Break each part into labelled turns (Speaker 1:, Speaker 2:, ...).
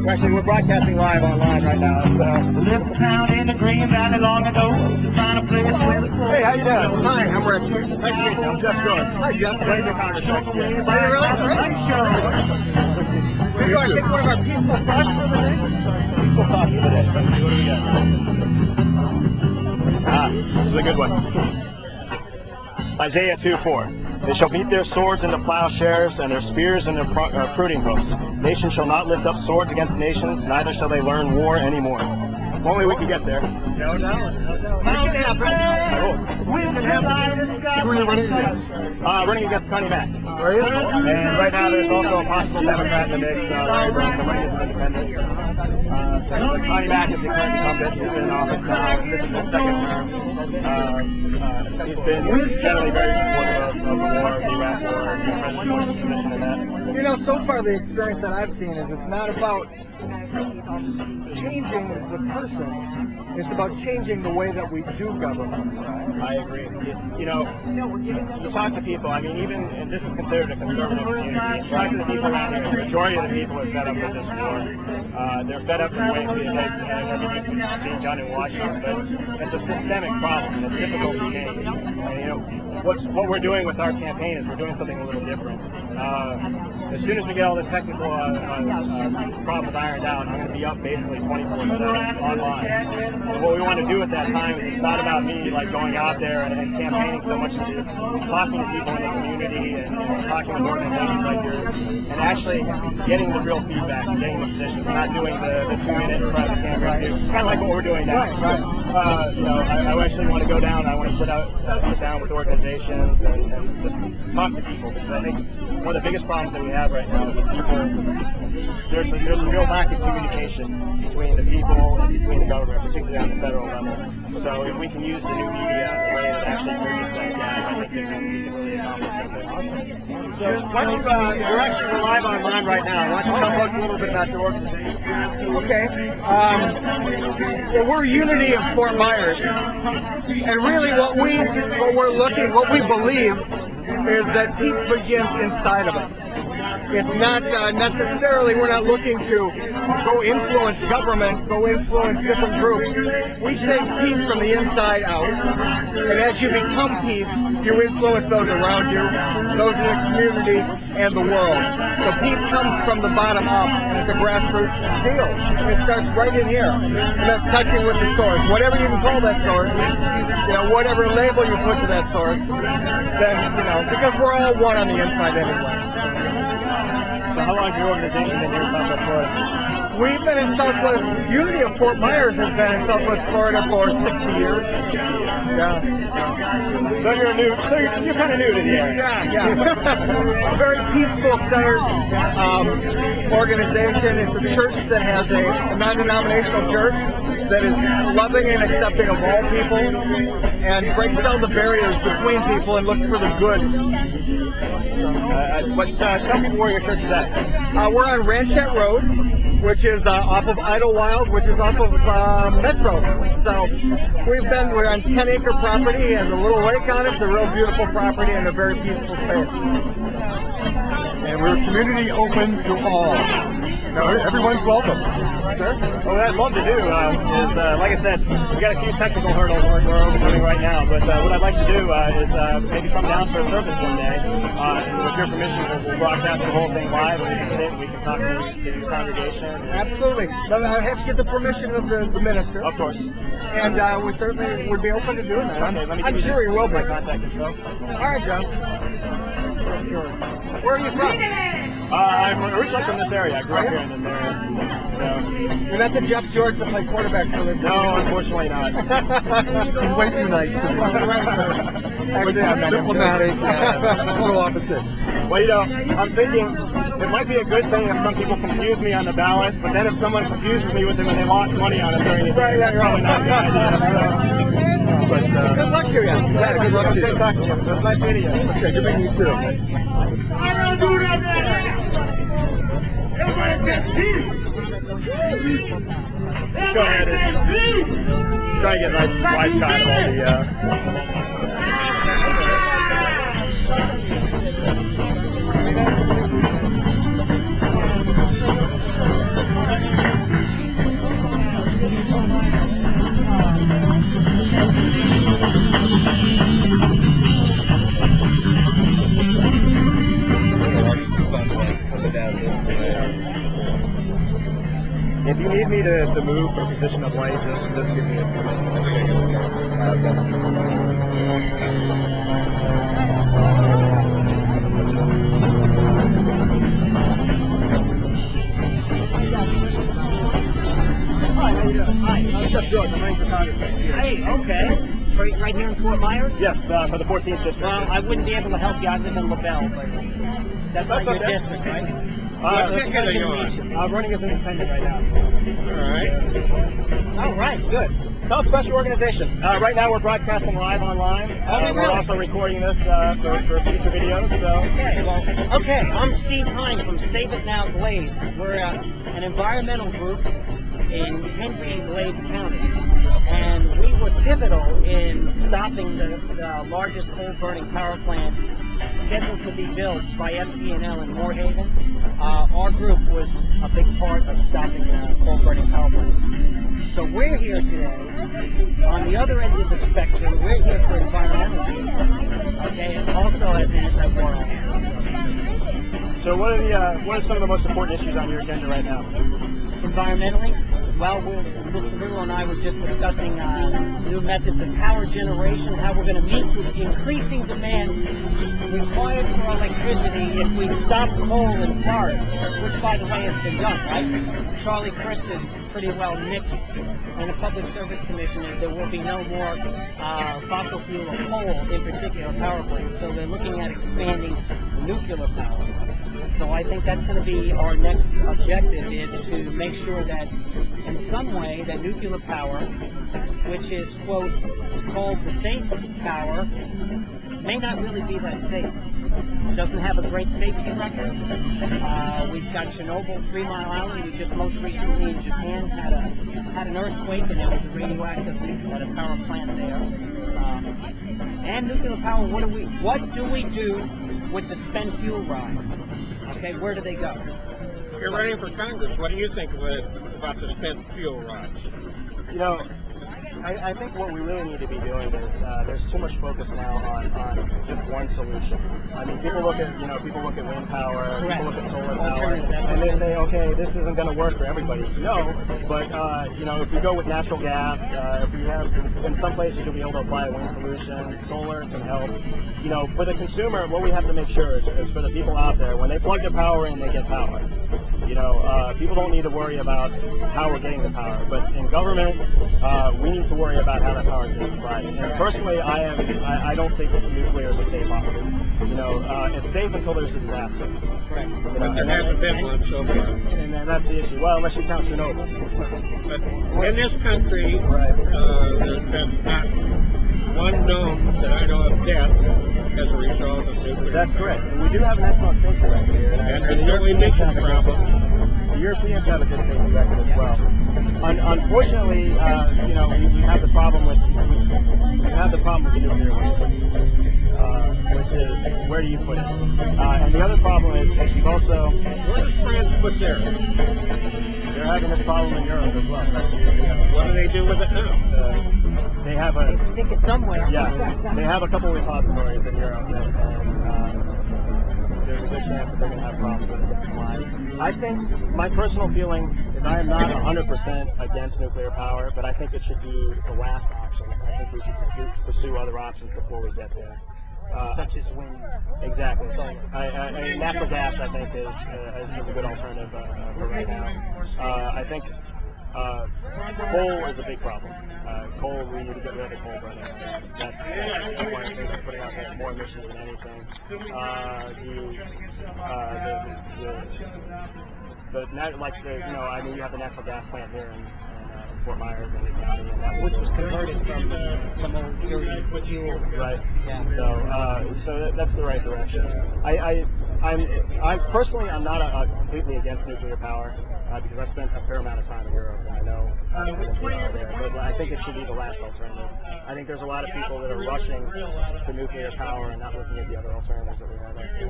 Speaker 1: Actually, we're broadcasting live online right now. So.
Speaker 2: Left town in the Green Valley long ago to find a place where the
Speaker 1: Hey, how you doing?
Speaker 3: Hi, I'm Rick.
Speaker 1: Nice to meet you. I'm Jeff George. Hi, Jeff. Great to Congress next year.
Speaker 3: We're going to take one of our peaceful thoughts for the day.
Speaker 1: Peaceful thoughts for the day. Let's see what do we got. This is a good one. Isaiah 2:4. They shall beat their swords into plowshares and their spears into pruning hooks. Nations shall not lift up swords against nations, neither shall they learn war anymore. If only we could get there.
Speaker 3: No doubt. Make it happen. Who are you running against?
Speaker 1: Running against Connie Mack.
Speaker 3: Are you?
Speaker 1: And right now there's also a possible Democrat in the mix running as an independent. Connie Mack is the current incumbent. He's been in office now. This is his second term. He's been generally very supportive of the war, the Iraq war, and the president's position in that.
Speaker 3: You know, so far the experience that I've seen is it's not about changing the person. It's about changing the way that we do government.
Speaker 1: I agree. You know, you talk to people, I mean, even, and this is considered a conservative community, you talk to the people around here, the majority of the people are fed up with this war. They're fed up with the way everything's being done in Washington, but it's a systemic problem, and it's difficult to change. And, you know, what we're doing with our campaign is we're doing something a little different. As soon as we get all the technical problems ironed out, I'm going to be up basically 24/7 online. And what we want to do at that time is it's not about me like going out there and campaigning so much as it's talking to people in the community and talking with organizations like yours and actually getting the real feedback and getting the positions, not doing the 2-minute in front of the camera. Kind of like what we're doing now. You know, I actually want to go down. I want to sit down with organizations and just talk to people, because I think one of the biggest problems that we have right now is that people, there's a real lack of communication between the people and between the government, particularly on the federal level. So if we can use the new media in a way that actually bridges that gap, I think that we can really accomplish something. So why don't you, you're actually live online right now. Why don't you tell us a little bit about your organization?
Speaker 3: Okay. Well, we're Unity of Fort Myers, and really what we believe is that peace begins inside of us. It's not necessarily, we're not looking to go influence government, go influence different groups. We say peace from the inside out. And as you become peace, you influence those around you, those in the community, and the world. So peace comes from the bottom up, and it's a grassroots deal. And it starts right in here. And that's touching with the source. Whatever you can call that source, you know, whatever label you put to that source, then, you know, because we're all one on the inside anyway.
Speaker 1: So how long has your organization been here in Southwest Florida?
Speaker 3: We've been in Southwest, Unity of Fort Myers has been in Southwest Florida for 60 years. Yeah.
Speaker 1: So you're kind of new to the area.
Speaker 3: Yeah. A very peaceful centered organization. It's a church that has a non-denominational church that is loving and accepting of all people and breaks down the barriers between people and looks for the good.
Speaker 1: Tell people where your church is at.
Speaker 3: We're on Ranchette Road, which is off of Idlewild, which is off of Metro. So we're on 10-acre property and a little lake on it. It's a real beautiful property and a very peaceful space.
Speaker 4: And we're community open to all. Now, everyone's welcome.
Speaker 1: Sure. Well, what I'd love to do is, like I said, we got a few technical hurdles we're overcoming right now, but what I'd like to do is maybe come down for a service one day, and with your permission, we'll broadcast the whole thing live, and we can sit and we can talk to the congregation.
Speaker 3: Absolutely. I have to get the permission of the minister.
Speaker 1: Of course.
Speaker 3: And we certainly would be open to doing that.
Speaker 1: Okay, let me
Speaker 3: I'm sure he will be.
Speaker 1: My contact info.
Speaker 3: All right, John. Sure. Where are you from?
Speaker 1: I'm originally from this area. I grew up here in this area.
Speaker 3: You're not the Jeff George that played quarterback for the
Speaker 1: No, unfortunately not.
Speaker 4: He's way too nice to me.
Speaker 3: Actually, I'm not
Speaker 4: diplomatic, a little opposite.
Speaker 1: Well, you know, I'm thinking it might be a good thing if some people confuse me on the ballot, but then if someone confuses me with them and they lost money on it during the day, that's probably not a good idea. But,
Speaker 3: good luck to you.
Speaker 4: Yeah, good luck to you.
Speaker 1: Good talking to you. It was nice meeting you.
Speaker 4: Okay, good meeting you too.
Speaker 1: Go ahead and try to get a nice wide shot of all the if you need me to move from position of light, just give me a few
Speaker 5: Hi, how you doing? Hi.
Speaker 1: What's up, George? I'm running for Congress next year.
Speaker 5: Hey, okay. Right here in Fort Myers?
Speaker 1: Yes, for the 14th district.
Speaker 5: Well, I wouldn't be able to help you. I live in LaBelle, but that's not your
Speaker 1: okay.
Speaker 5: district, right?
Speaker 1: I'm running as an independent right now.
Speaker 5: All right, good.
Speaker 1: No, special organization. Right now we're broadcasting live online. We're also recording this for future videos. So.
Speaker 5: Okay, I'm Steve Hine from Save It Now Glades. We're an environmental group in Henry and Glades County. And we were pivotal in stopping the largest coal-burning power plant scheduled to be built by FP&L in Moorhaven. Our group was a big part of stopping the coal-burning power plant. So we're here today. On the other end of the spectrum, we're here for environmental issues, okay, and also as anti-war.
Speaker 1: So what are some of the most important issues on your agenda right now?
Speaker 5: Environmentally? Well, Mr. Riddle and I were just discussing new methods of power generation, how we're going to meet the increasing demand required for electricity if we stop coal in Florida, which, by the way, has been done, right? Charlie Crist is pretty well nixed in the Public Service Commission, and there will be no more fossil fuel or coal, in particular, power plants. So they're looking at expanding nuclear power. So I think that's going to be our next objective, is to make sure that in some way that nuclear power, which is, quote, called the safe power, may not really be that safe. It doesn't have a great safety record. We've got Chernobyl, 3 Mile Island. We just most recently in Japan had an earthquake, and there was a radioactive leak at a power plant there. And nuclear power, what do we do with the spent fuel rods? Okay, where do they go?
Speaker 6: You're running for Congress. What do you think about the spent fuel rods?
Speaker 1: You know, I think what we really need to be doing is there's too much focus now on just one solution. I mean, people look at wind power,
Speaker 5: Correct.
Speaker 1: people look at solar power, and they say, okay, this isn't going to work for everybody. No, but you know, if we go with natural gas, if we have in some places you'll be able to apply a wind solution, solar can help. You know, for the consumer, what we have to make sure is for the people out there, when they plug their power in, they get power. You know, people don't need to worry about how we're getting the power, but in government, we need to worry about how that power is being provided. And personally, I don't think that nuclear is a safe option. You know, it's safe until there's a disaster.
Speaker 5: Correct.
Speaker 1: You know,
Speaker 6: But there hasn't been one so far.
Speaker 1: and then that's the issue. Well, unless you count Chernobyl.
Speaker 6: But in this country,
Speaker 1: Right.
Speaker 6: there's been not one known that I know of death as a result of nuclear.
Speaker 1: That's correct. And we do have an excellent safety record here.
Speaker 6: And there's no emission problem.
Speaker 1: The Europeans have a good safety record as well. Unfortunately, you know, we have the problem with the nuclear waste, which is where do you put it? And the other problem is we've also
Speaker 6: Where does France put theirs?
Speaker 1: they're having this problem in Europe as well.
Speaker 6: What do they do with it now?
Speaker 1: They have a
Speaker 5: Stick it somewhere.
Speaker 1: yeah, they have a couple of repositories in Europe, and there's a good chance that they're going to have problems with it. I think my personal feeling is I am not 100% against nuclear power, but I think it should be the last option. I think we should pursue other options before we get there.
Speaker 5: Such as wind.
Speaker 1: Exactly. Natural gas, I think, is a good alternative for right now. I think coal is a big problem. Coal, we need to get rid of coal burning. That's one of the things that's putting out more emissions than anything. You have the natural gas plant here in Fort Myers and Lee County, and that
Speaker 5: Which was converted from some old dirty fuel.
Speaker 1: right.
Speaker 5: Yeah.
Speaker 1: So that's the right direction. I'm personally, I'm not completely against nuclear power because I spent a fair amount of time in Europe and I know there. But I think it should be the last alternative. I think there's a lot of people that are rushing to nuclear power and not looking at the other alternatives that we have out there.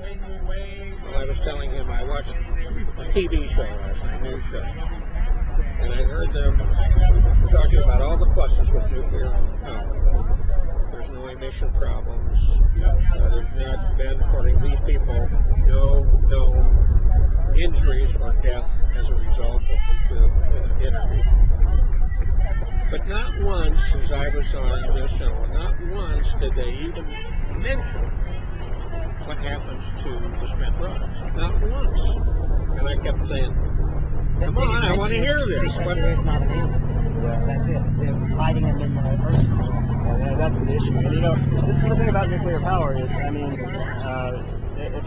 Speaker 6: Well, I was telling him I watched a TV show last night, a news show, and I heard them talking about all the pluses with nuclear power. There's no emission problems. There's not been, according to these people, no injuries or death as a result of Not once. And I kept saying, come on, I want to hear this. But
Speaker 5: It's not an answer. That's it. They're hiding them in the earth.
Speaker 1: Yeah, that's the issue. And you know, the thing about nuclear power is, I mean, if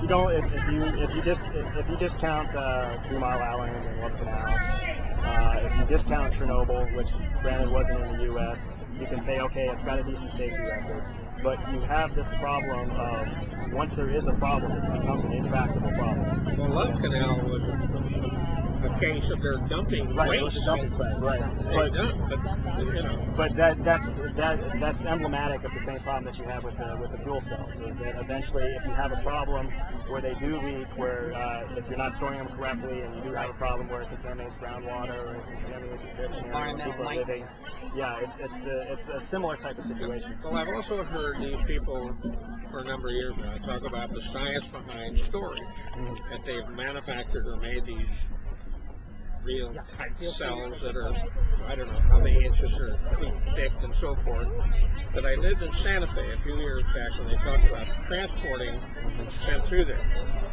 Speaker 1: you discount 3 Mile Island and Love Canal, if you discount Chernobyl, which granted wasn't in the U.S., you can say, okay, it's got a decent safety record. But you have this problem of, once there is a problem, it becomes an intractable problem.
Speaker 6: well, Love Canal was a case of their dumping
Speaker 1: Right, it
Speaker 6: waste.
Speaker 1: was a dumping site, right.
Speaker 6: But
Speaker 1: That's emblematic of the same problem that you have with the fuel cells. Is that eventually, if you have a problem where they do leak, where if you're not storing them correctly, and you do have a problem where it contaminates groundwater or it contaminates the fish where people are living, yeah, it's a similar type of situation.
Speaker 6: Well, I've also heard these people for a number of years now talk about the science behind storage, that they've manufactured or made these real tight cells that are, I don't know how many inches or feet thick and so forth. But I lived in Santa Fe a few years back when they talked about transporting sent through there.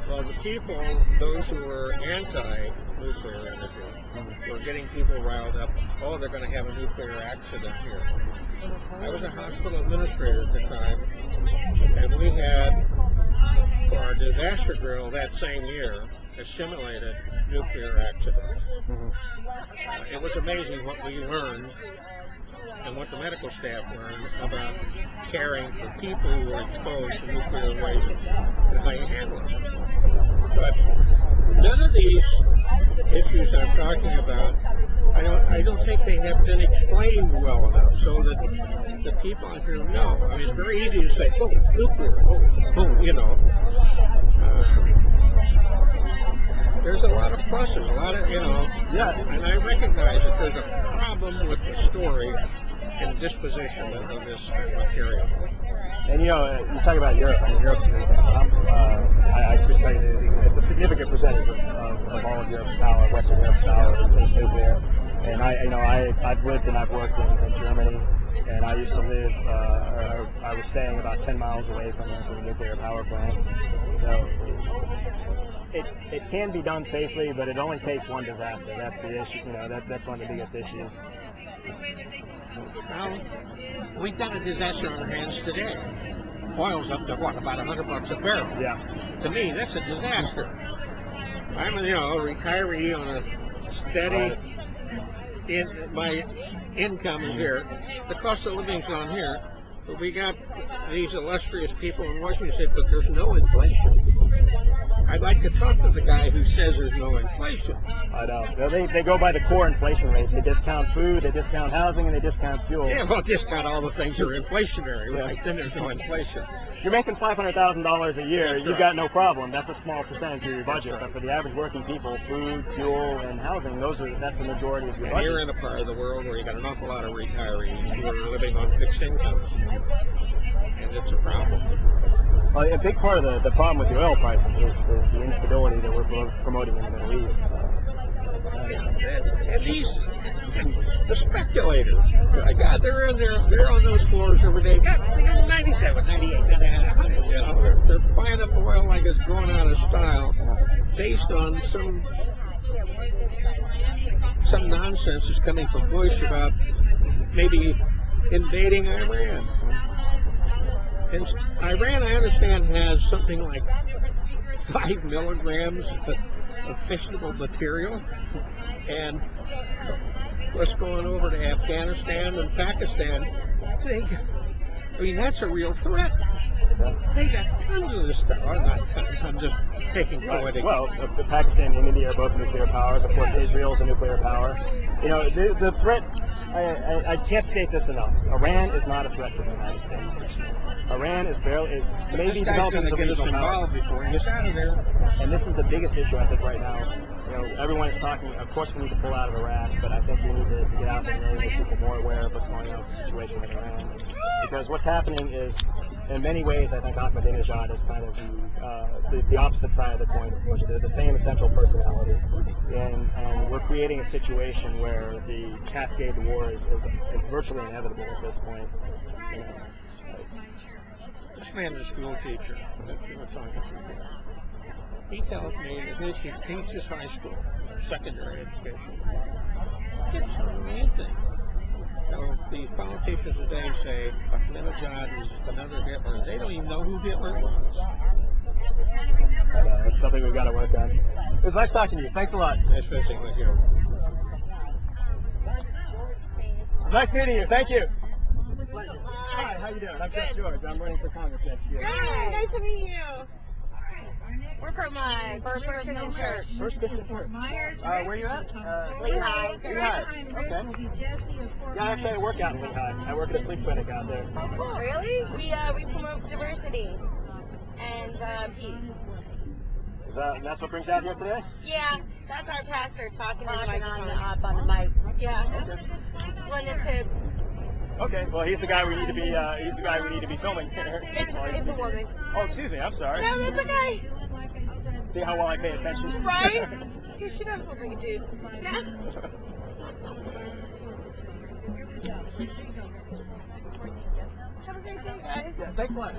Speaker 6: Well, the people, those who were anti-nuclear energy, were getting people riled up. Oh, they're going to have a nuclear accident here. I was a hospital administrator at the time, and we had, for our disaster drill that same year, a simulated nuclear accident. It was amazing what we learned and what the medical staff learned about caring for people who were exposed to nuclear waste and how you handle it. But none of these issues I'm talking about, I don't think they have been explained well enough so that the people out here know. I mean, it's very easy to say, oh, nuclear, oh, you know. There's a lot of pluses, a lot of, you know, and I recognize that there's a problem with the story and disposition of this material.
Speaker 1: And you know, you talk about Europe. I mean, Europe's I could tell you that it's a significant percentage of all of Europe's power, Western Europe's power, is nuclear. And I've lived and I've worked in Germany, and I used to live, I was staying about 10 miles away from a nuclear power plant. So it can be done safely, but it only takes one disaster. That's the issue. You know, that's one of the biggest issues.
Speaker 6: Well, we've got a disaster on our hands today. Oil's up to what, about $100 a barrel?
Speaker 1: Yeah.
Speaker 6: To me, that's a disaster. I'm a retiree on a steady. My income is here. The cost of living's on here. But we got these illustrious people in Washington say, but there's no inflation. I'd like to talk to the guy who says there's no inflation.
Speaker 1: I know. They go by the core inflation rate. They discount food, they discount housing, and they discount fuel.
Speaker 6: Yeah, well, discount all the things that are inflationary, right? Then there's no inflation.
Speaker 1: You're making $500,000 a year,
Speaker 6: That's
Speaker 1: you've
Speaker 6: right.
Speaker 1: got no problem. That's a small percentage of your budget. But for the average working people, food, fuel, and housing, that's the majority of your
Speaker 6: And
Speaker 1: budget.
Speaker 6: you're in a part of the world where you got an awful lot of retirees who are living on fixed incomes. And it's a problem.
Speaker 1: Well, a big part of the problem with the oil prices is the instability that we're promoting in the Middle East.
Speaker 6: And these, the speculators, my God, they're in there, they're on those floors every day. God, 97, 98, 100, you know, they're buying up oil like it's going out of style, based on some nonsense that's coming from Bush about maybe invading Iran. And Iran, I understand, has something like 5 milligrams of fissionable material. And what's going over to Afghanistan and Pakistan, I mean, that's a real threat. They got tons of this stuff. Well, not tons, I'm just taking poetic.
Speaker 1: Well, Pakistan and India are both nuclear powers. Of course, Israel's a nuclear power. You know, the threat, I can't state this enough. Iran is not a threat to the United States. Iran is maybe developing some regional power.
Speaker 6: Before he gets out of there.
Speaker 1: And this is the biggest issue, I think, right now. You know, everyone is talking, of course we need to pull out of Iraq, but I think we need to get out there and really make people more aware of what's going on with the situation in Iran. Because what's happening is, in many ways, I think Ahmadinejad is kind of the opposite side of the coin, of course. They're the same essential personality. And we're creating a situation where the Cascade War is virtually inevitable at this point. You know.
Speaker 6: This man is a school teacher. That's what we're talking about. He tells me that his teaches high school, secondary education. He didn't tell me anything. So these politicians today say Ahmadinejad is another Hitler. They don't even know who Hitler was.
Speaker 1: That's something we've got to work on. It was nice talking to you. Thanks a lot.
Speaker 6: Nice visiting with you.
Speaker 1: Nice meeting you. Thank you. Hi, how you doing? I'm Jeff George. I'm running for Congress next year.
Speaker 7: Hi, nice to meet you. We're from First Christian Church.
Speaker 1: First Christian Church. Where are you at?
Speaker 7: Lehigh.
Speaker 1: Lehigh. Okay. Yeah, I actually work out in Lehigh. I work at a sleep clinic out there.
Speaker 7: Oh, cool. Really? We promote diversity and peace.
Speaker 1: That's what brings you out here today?
Speaker 7: Yeah, that's our pastor talking on the mic. Yeah.
Speaker 1: Okay. Okay. Well, he's the guy we need to be. He's the guy we need to be filming.
Speaker 7: It's a woman.
Speaker 1: Oh, excuse me. I'm sorry.
Speaker 7: No, that's okay.
Speaker 1: See how well I pay attention.
Speaker 7: Right? She knows what we do. Have a great day, guys.
Speaker 1: Yeah, thanks a lot.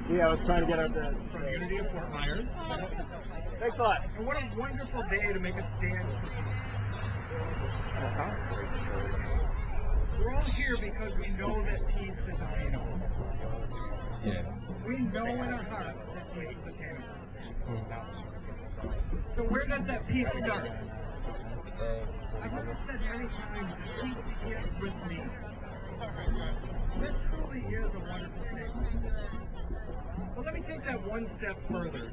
Speaker 1: Yeah, I was trying to get out the
Speaker 3: Community of Fort Myers.
Speaker 1: Thanks a lot.
Speaker 3: And what a wonderful day to make a stand for peace. We're all here because we know that peace is attainable.
Speaker 6: Yeah.
Speaker 3: We know in our hearts that peace is attainable. So where does that peace start? I've heard it said many times, peace begins with me. This truly is a wonderful statement. But let me take that one step further.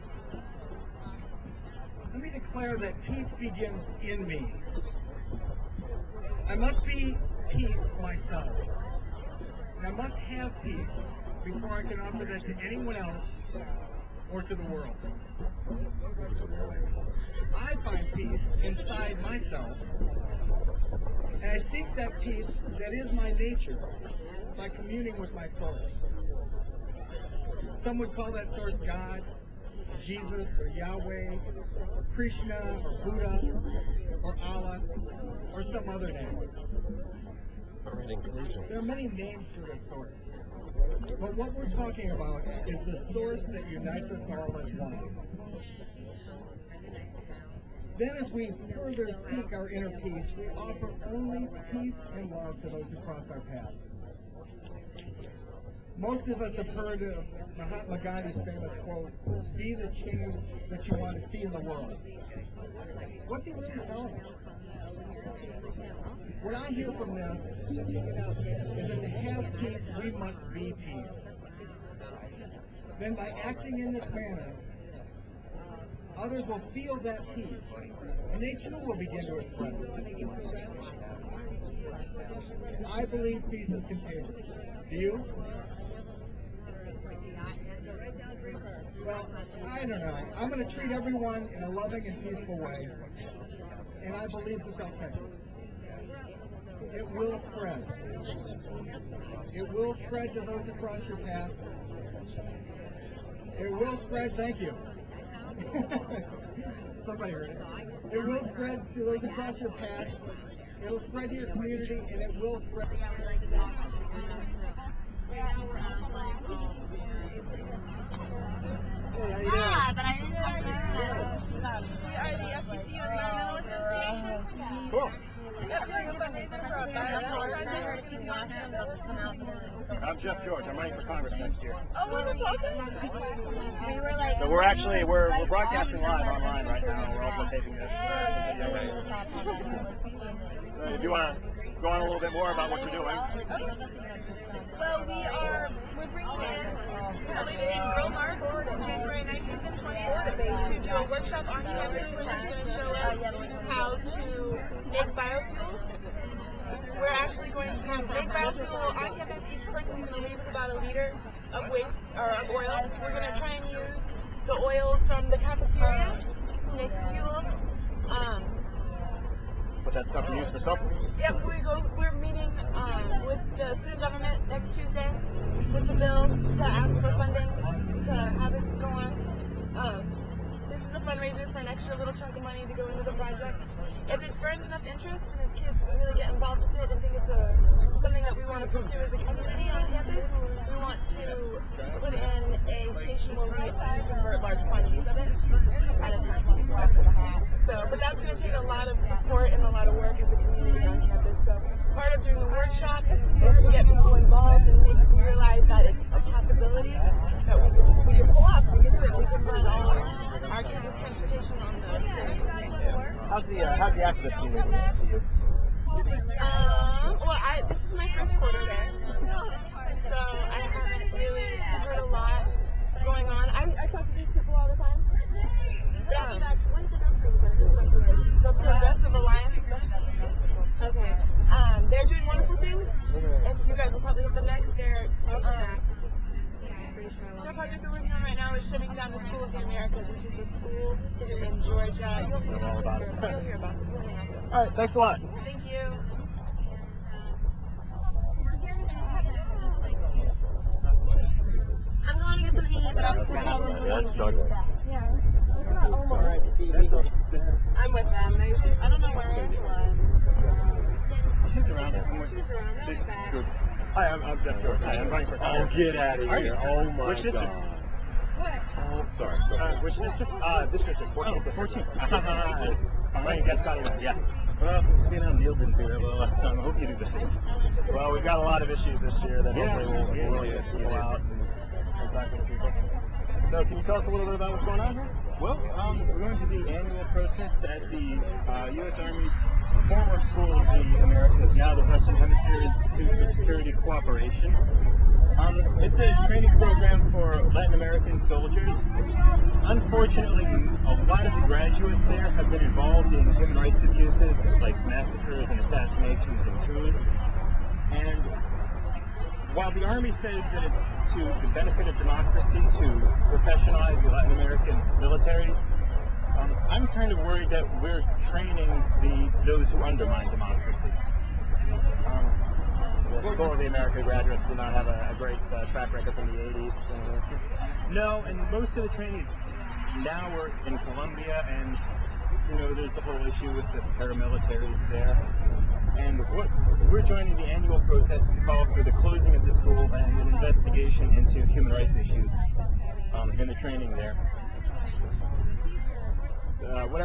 Speaker 3: Let me declare that peace begins in me. I must be peace myself. And I must have peace before I can offer that to anyone else or to the world. I find peace inside myself, and I seek that peace that is my nature by communing with my source. Some would call that source God, Jesus, or Yahweh, or Krishna, or Buddha, or Allah, or some other name. There are many names for this source. But what we're talking about is the source that unites us all as one. Then as we further seek our inner peace, we offer only peace and love to those who cross our path. Most of us have heard of Mahatma Gandhi's famous quote, "Be the change that you want to see in the world." What's he really telling us? What I hear from this is that to have peace, we must be peace. Then by acting in this manner, others will feel that peace, and they too will begin to express it. I believe peace is contagious. Do you? Well, I don't know. I'm going to treat everyone in a loving and peaceful way, and I believe this authentic. It will spread. It will spread to those across your path. It will spread, thank you. Somebody heard it. It will spread to those across your path. It will spread to your community, and it will spread.
Speaker 7: Ah, but I didn't know that. We are the FCC Environmental Association.
Speaker 1: Cool.
Speaker 7: Yep, we're a fundraiser for a fire.
Speaker 1: I'm Jeff George. I'm running for Congress next year.
Speaker 7: Oh, well, that's awesome. We were like...
Speaker 1: So we're broadcasting live online right now. We're also taping this video right here. So if you want to go on a little bit more about what you're doing.
Speaker 7: Well, we're bringing in Pro Mark January 19th and 20th to do a workshop on campus where she's going to show us how to make biofuels. We're actually going to make biofuel on campus. Each person is going to leave with about a liter of waste or of oil. We're going to try and use the oil from the cafeteria to make fuel.
Speaker 1: But that stuff you use for something.
Speaker 7: Yep, we're meeting with the student government next Tuesday with the bill to ask for funding to have it go on. This is a fundraiser an extra little chunk of money to go into the project. If it spurs enough interest and if kids really get involved with it and think it's something that we want to pursue as a community on campus, we want to put in a station where we convert large quantities of it at a time. But that's going to take a lot of support and a lot of work as a community on campus. So part of doing the workshop is to get people involved and make them realize that it's a possibility that we can pull off. We can do it. We can run all our campus transportation on the train.
Speaker 1: How's the activist community to you?
Speaker 7: Well, this is my first quarter there, so I haven't really heard a lot going on. I talk to these people all the time. When's the next one? The Progressive Alliance. Okay. They're doing wonderful things, and you guys will probably hit them next. Their project they're working on right now is shutting down the School of the Americas, which is a school in Georgia. You'll hear about it. You'll hear about it.
Speaker 1: All right, thanks a lot.
Speaker 7: Thank you. I'm going to get some eat, but I'm struggling. Yeah. I'm with them. I don't know where it was.
Speaker 4: She's around there somewhere.
Speaker 7: She's around there.
Speaker 1: Hi, I'm Jeff George. Hi, I'm running for Congress.
Speaker 4: Oh, get out of here. Oh, my
Speaker 1: Which district?
Speaker 7: What?
Speaker 4: Oh, sorry.
Speaker 1: Which district? District 14. 14. Right, that's County line, yeah.
Speaker 4: Well, seeing how Neil didn't do that well last time, I hope you do that.
Speaker 1: Well, we've got a lot of issues this year that hopefully will really get people out and talk to the people. So can you tell us a little bit about what's going on here?
Speaker 8: Well, we're going to the annual protest at the U.S. Army's former School of the Americas, now the Western Hemisphere Institute for Security Cooperation. It's a training program for Latin American soldiers. Unfortunately, a lot of the graduates there have been involved in human rights abuses like massacres and assassinations and coups. And while the Army says that it's to the benefit of democracy to professionalize the Latin American militaries, I'm kind of worried that we're training those who undermine democracy.
Speaker 1: The School of the American graduates do not have a great track record from the 80s.
Speaker 8: No, and most of the trainees now are in Colombia, and there's the whole issue with the paramilitaries there. And we're joining the annual protest to call for the closing of the school and an investigation into human rights issues in the training there.
Speaker 1: What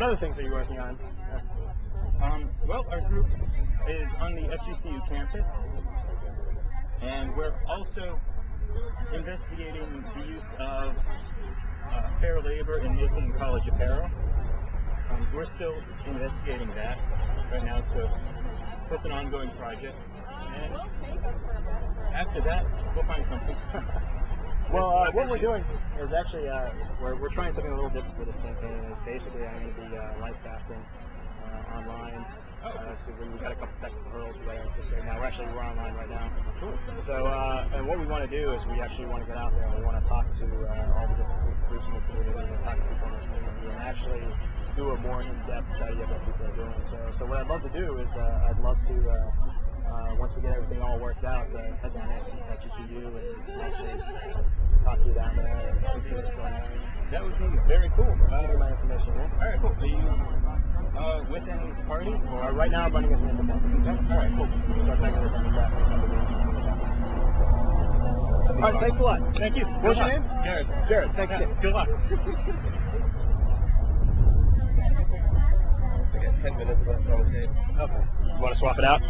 Speaker 1: other things are you working on?
Speaker 8: Well, our group is on the FGCU campus, and we're also investigating the use of fair labor in making college apparel. We're still investigating that right now, so it's an ongoing project. And after that, we'll find something.
Speaker 1: Well, what we're doing is actually we're trying something a little different for this campaign. Is basically I'm going to be live casting online. So we've got a couple technical hurdles we got to just right now. We're online right now. Cool. So and what we want to do is we actually want to get out there and we want to talk to all the different groups in the community and talk to people in the community and actually do a more in-depth study of what people are doing. So what I'd love to do is I'd love to once we get everything all worked out, head down there at GCU and actually talk to you down there and see what's going on.
Speaker 8: That would be very cool.
Speaker 1: I'll give you my information. Yeah?
Speaker 8: All right, cool. Are you with any party?
Speaker 1: Or right now I'm running as an independent.
Speaker 8: Okay. All right, cool.
Speaker 1: Start taking this on the back. All right, thanks a lot.
Speaker 8: Thank you.
Speaker 1: What's your name?
Speaker 8: Jared.
Speaker 1: Jared, thanks.
Speaker 8: Yeah, good luck.
Speaker 6: I got 10 minutes left on the tape.
Speaker 1: Okay. You want to swap it out?